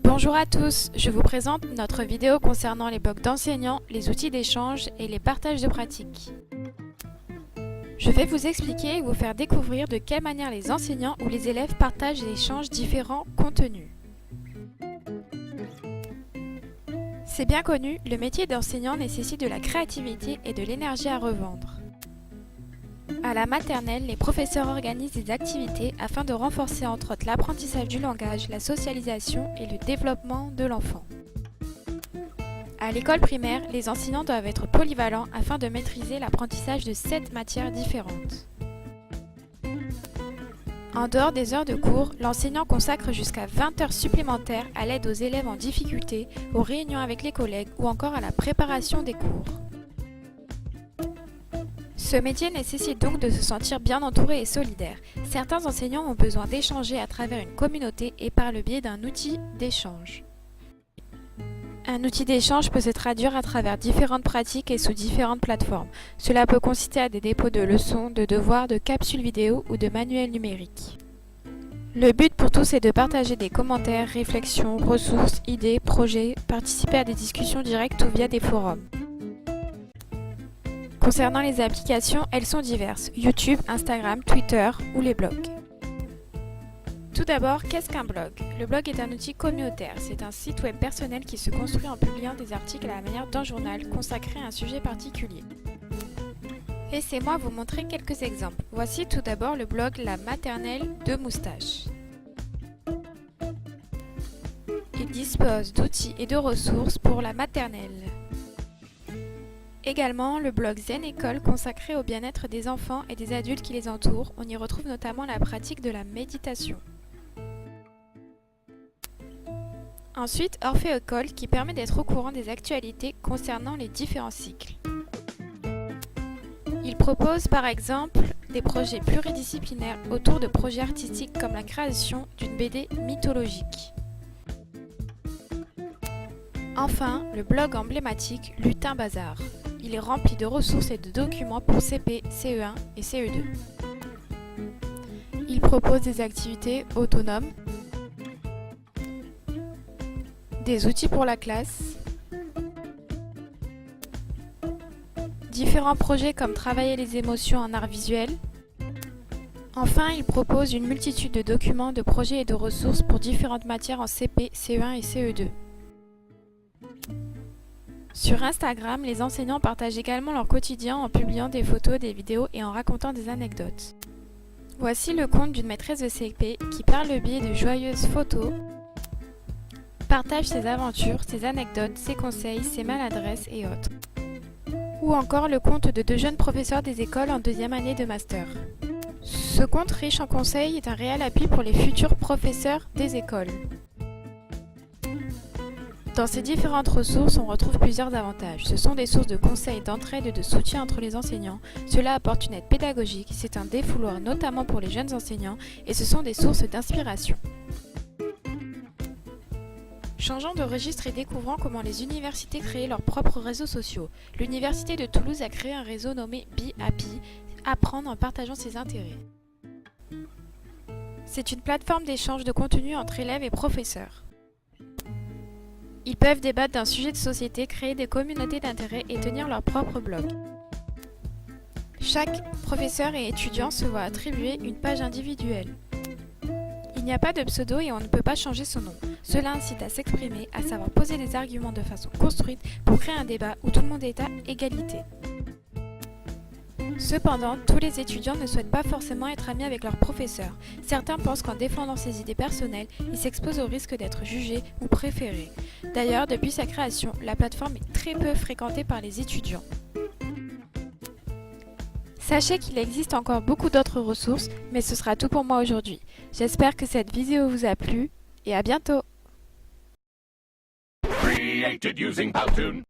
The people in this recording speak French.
Bonjour à tous, je vous présente notre vidéo concernant les blogs d'enseignants, les outils d'échange et les partages de pratiques. Je vais vous expliquer et vous faire découvrir de quelle manière les enseignants ou les élèves partagent et échangent différents contenus. C'est bien connu, le métier d'enseignant nécessite de la créativité et de l'énergie à revendre. À la maternelle, les professeurs organisent des activités afin de renforcer entre autres l'apprentissage du langage, la socialisation et le développement de l'enfant. À l'école primaire, les enseignants doivent être polyvalents afin de maîtriser l'apprentissage de 7 matières différentes. En dehors des heures de cours, l'enseignant consacre jusqu'à 20 heures supplémentaires à l'aide aux élèves en difficulté, aux réunions avec les collègues ou encore à la préparation des cours. Ce métier nécessite donc de se sentir bien entouré et solidaire. Certains enseignants ont besoin d'échanger à travers une communauté et par le biais d'un outil d'échange. Un outil d'échange peut se traduire à travers différentes pratiques et sous différentes plateformes. Cela peut consister à des dépôts de leçons, de devoirs, de capsules vidéo ou de manuels numériques. Le but pour tous est de partager des commentaires, réflexions, ressources, idées, projets, participer à des discussions directes ou via des forums. Concernant les applications, elles sont diverses, YouTube, Instagram, Twitter ou les blogs. Tout d'abord, qu'est-ce qu'un blog? Le blog est un outil communautaire, c'est un site web personnel qui se construit en publiant des articles à la manière d'un journal consacré à un sujet particulier. Laissez-moi vous montrer quelques exemples. Voici tout d'abord le blog La Maternelle de Moustache. Il dispose d'outils et de ressources pour la maternelle. Également, le blog Zen École consacré au bien-être des enfants et des adultes qui les entourent. On y retrouve notamment la pratique de la méditation. Ensuite, Orphée École qui permet d'être au courant des actualités concernant les différents cycles. Il propose par exemple des projets pluridisciplinaires autour de projets artistiques comme la création d'une BD mythologique. Enfin, le blog emblématique Lutin Bazar. Il est rempli de ressources et de documents pour CP, CE1 et CE2. Il propose des activités autonomes, des outils pour la classe, différents projets comme travailler les émotions en art visuel. Enfin, il propose une multitude de documents, de projets et de ressources pour différentes matières en CP, CE1 et CE2. Sur Instagram, les enseignants partagent également leur quotidien en publiant des photos, des vidéos et en racontant des anecdotes. Voici le compte d'une maîtresse de CP qui, par le biais de joyeuses photos, partage ses aventures, ses anecdotes, ses conseils, ses maladresses et autres. Ou encore le compte de 2 jeunes professeurs des écoles en 2e année de master. Ce compte riche en conseils est un réel appui pour les futurs professeurs des écoles. Dans ces différentes ressources, on retrouve plusieurs avantages. Ce sont des sources de conseils, d'entraide et de soutien entre les enseignants. Cela apporte une aide pédagogique, c'est un défouloir notamment pour les jeunes enseignants et ce sont des sources d'inspiration. Changeons de registre et découvrons comment les universités créent leurs propres réseaux sociaux. L'université de Toulouse a créé un réseau nommé Be-Happy, apprendre en partageant ses intérêts. C'est une plateforme d'échange de contenu entre élèves et professeurs. Ils peuvent débattre d'un sujet de société, créer des communautés d'intérêt et tenir leur propre blog. Chaque professeur et étudiant se voit attribuer une page individuelle. Il n'y a pas de pseudo et on ne peut pas changer son nom. Cela incite à s'exprimer, à savoir poser des arguments de façon construite pour créer un débat où tout le monde est à égalité. Cependant, tous les étudiants ne souhaitent pas forcément être amis avec leurs professeurs. Certains pensent qu'en défendant ses idées personnelles, ils s'exposent au risque d'être jugés ou préférés. D'ailleurs, depuis sa création, la plateforme est très peu fréquentée par les étudiants. Sachez qu'il existe encore beaucoup d'autres ressources, mais ce sera tout pour moi aujourd'hui. J'espère que cette vidéo vous a plu et à bientôt! Created using Powtoon.